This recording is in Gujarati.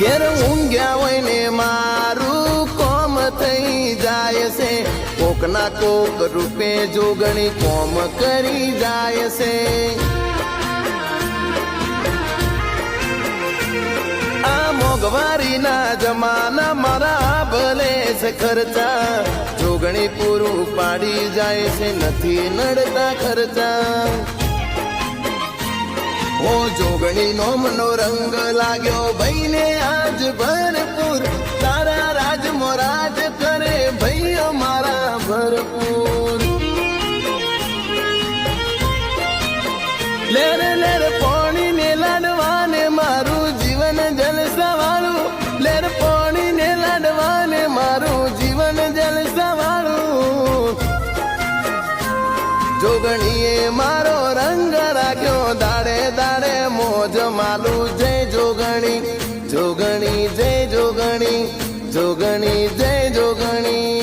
ઘેર ઊંઘ્યા હોય ને મારું કોમ થઈ જાય છે, કોક ના કોક રૂપે જોગણી કોમ કરી જાય છે. આ મોંઘવારીના જમાના મારા ભલે છે ખર્ચા, જોગણી પૂરું પાડી જાય છે, નથી નડતા ખર્ચા. ઓ જોગણી નો મનો રંગ લાગ્યો ભાઈને આજ ભરપૂર, તારા રાજ મોરાજ કરે ભાઈ મારા ભરપૂર. લેર લેર પાણી ને લાડવાને મારું જીવન જલસા વાળું, લેર પાણી ને લાડવાને મારું જીવન જલસા વાળું. જોગણીએ મારો રંગ રાખ્યો દાડે દાડે મોજ માલું. જય જોગણી, જોગણી જય જોગણી, જોગણી જય જોગણી.